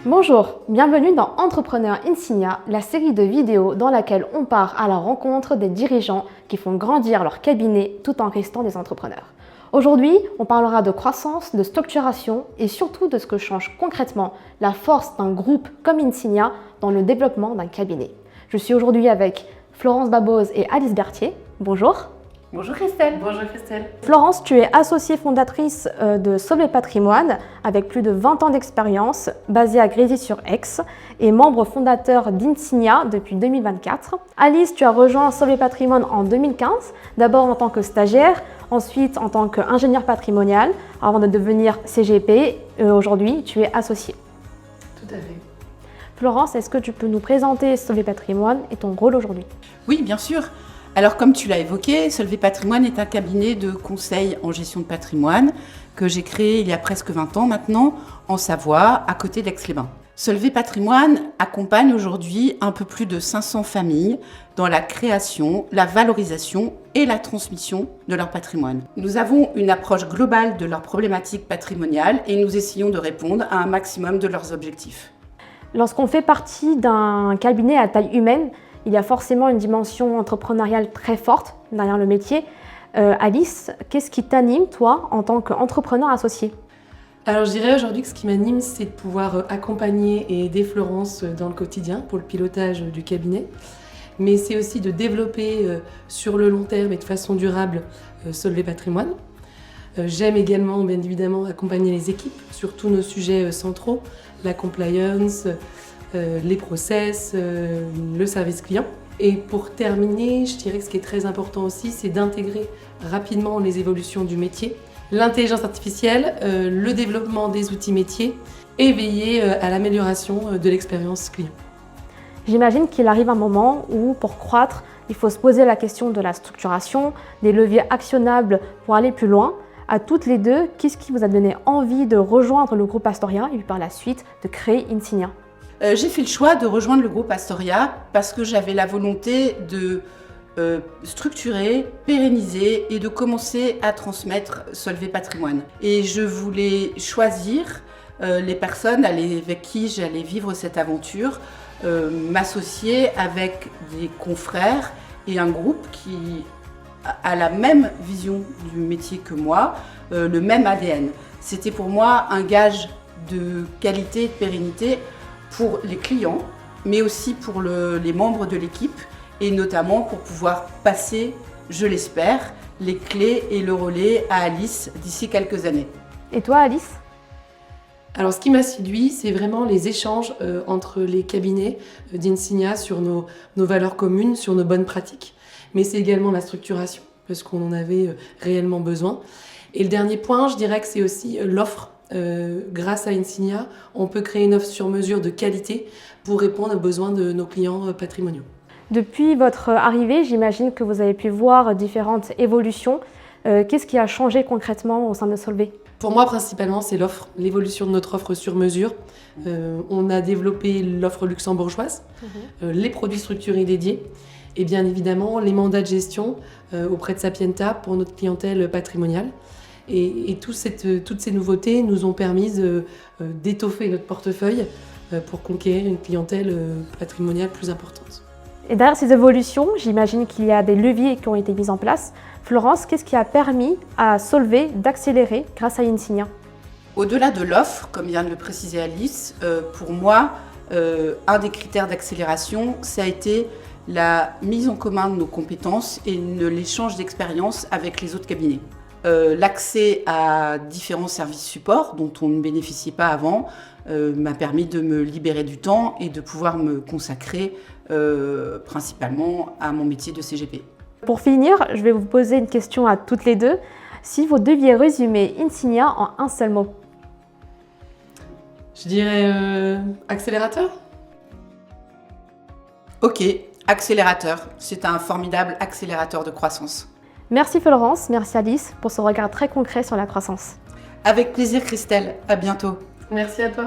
Bonjour, bienvenue dans Entrepreneur Insignia, la série de vidéos dans laquelle on part à la rencontre des dirigeants qui font grandir leur cabinet tout en restant des entrepreneurs. Aujourd'hui, on parlera de croissance, de structuration et surtout de ce que change concrètement la force d'un groupe comme Insignia dans le développement d'un cabinet. Je suis aujourd'hui avec Florence Babose et Alice Berthier. Bonjour. Bonjour Christelle. Bonjour Christelle. Florence, tu es associée fondatrice de Solvay Patrimoine avec plus de 20 ans d'expérience, basée à Grésy-sur-Aix et membre fondateur d'Insignia depuis 2024. Alice, tu as rejoint Solvay Patrimoine en 2015, d'abord en tant que stagiaire, ensuite en tant qu'ingénieur patrimonial, avant de devenir CGP. Aujourd'hui, tu es associée. Tout à fait. Florence, est-ce que tu peux nous présenter Solvay Patrimoine et ton rôle aujourd'hui? Oui, bien sûr. Alors, comme tu l'as évoqué, Solvay Patrimoine est un cabinet de conseil en gestion de patrimoine que j'ai créé il y a presque 20 ans maintenant en Savoie, à côté d'Aix-les-Bains. Solvay Patrimoine accompagne aujourd'hui un peu plus de 500 familles dans la création, la valorisation et la transmission de leur patrimoine. Nous avons une approche globale de leurs problématiques patrimoniales et nous essayons de répondre à un maximum de leurs objectifs. Lorsqu'on fait partie d'un cabinet à taille humaine, il y a forcément une dimension entrepreneuriale très forte derrière le métier. Alice, qu'est-ce qui t'anime, toi, en tant qu'entrepreneur associé? Alors je dirais aujourd'hui que ce qui m'anime, c'est de pouvoir accompagner et aider Florence dans le quotidien pour le pilotage du cabinet. Mais c'est aussi de développer sur le long terme et de façon durable Solvay Patrimoine. J'aime également, bien évidemment, accompagner les équipes sur tous nos sujets centraux, la compliance, les process, le service client. Et pour terminer, je dirais que ce qui est très important aussi, c'est d'intégrer rapidement les évolutions du métier, l'intelligence artificielle, le développement des outils métiers et veiller à l'amélioration de l'expérience client. J'imagine qu'il arrive un moment où, pour croître, il faut se poser la question de la structuration, des leviers actionnables pour aller plus loin. À toutes les deux, qu'est-ce qui vous a donné envie de rejoindre le groupe Astoria et puis par la suite de créer Insignia? J'ai fait le choix de rejoindre le groupe Astoria parce que j'avais la volonté de structurer, pérenniser et de commencer à transmettre Solvay Patrimoine. Et je voulais choisir les personnes avec qui j'allais vivre cette aventure, m'associer avec des confrères et un groupe qui a la même vision du métier que moi, le même ADN. C'était pour moi un gage de qualité et de pérennité pour les clients, mais aussi pour les membres de l'équipe, et notamment pour pouvoir passer, je l'espère, les clés et le relais à Alice d'ici quelques années. Et toi, Alice? Alors ce qui m'a séduit, c'est vraiment les échanges entre les cabinets d'Insignia sur nos valeurs communes, sur nos bonnes pratiques, mais c'est également la structuration, parce qu'on en avait réellement besoin. Et le dernier point, je dirais que c'est aussi l'offre. Grâce à Insignia, on peut créer une offre sur mesure de qualité pour répondre aux besoins de nos clients patrimoniaux. Depuis votre arrivée, j'imagine que vous avez pu voir différentes évolutions. Qu'est-ce qui a changé concrètement au sein de Solvay? Pour moi, principalement, c'est l'offre, l'évolution de notre offre sur mesure. On a développé l'offre luxembourgeoise, les produits structurés dédiés et bien évidemment les mandats de gestion auprès de Sapienta pour notre clientèle patrimoniale. Et toutes ces nouveautés nous ont permis d'étoffer notre portefeuille pour conquérir une clientèle patrimoniale plus importante. Et derrière ces évolutions, j'imagine qu'il y a des leviers qui ont été mis en place. Florence, qu'est-ce qui a permis à Solvay d'accélérer grâce à Insignia? Au-delà de l'offre, comme vient de le préciser Alice, pour moi, un des critères d'accélération, ça a été la mise en commun de nos compétences et l'échange d'expériences avec les autres cabinets. L'accès à différents services supports dont on ne bénéficiait pas avant m'a permis de me libérer du temps et de pouvoir me consacrer principalement à mon métier de CGP. Pour finir, je vais vous poser une question à toutes les deux. Si vous deviez résumer Insignia en un seul mot? Je dirais accélérateur. Ok, accélérateur. C'est un formidable accélérateur de croissance. Merci Florence, merci Alice pour ce regard très concret sur la croissance. Avec plaisir Christelle, à bientôt. Merci à toi.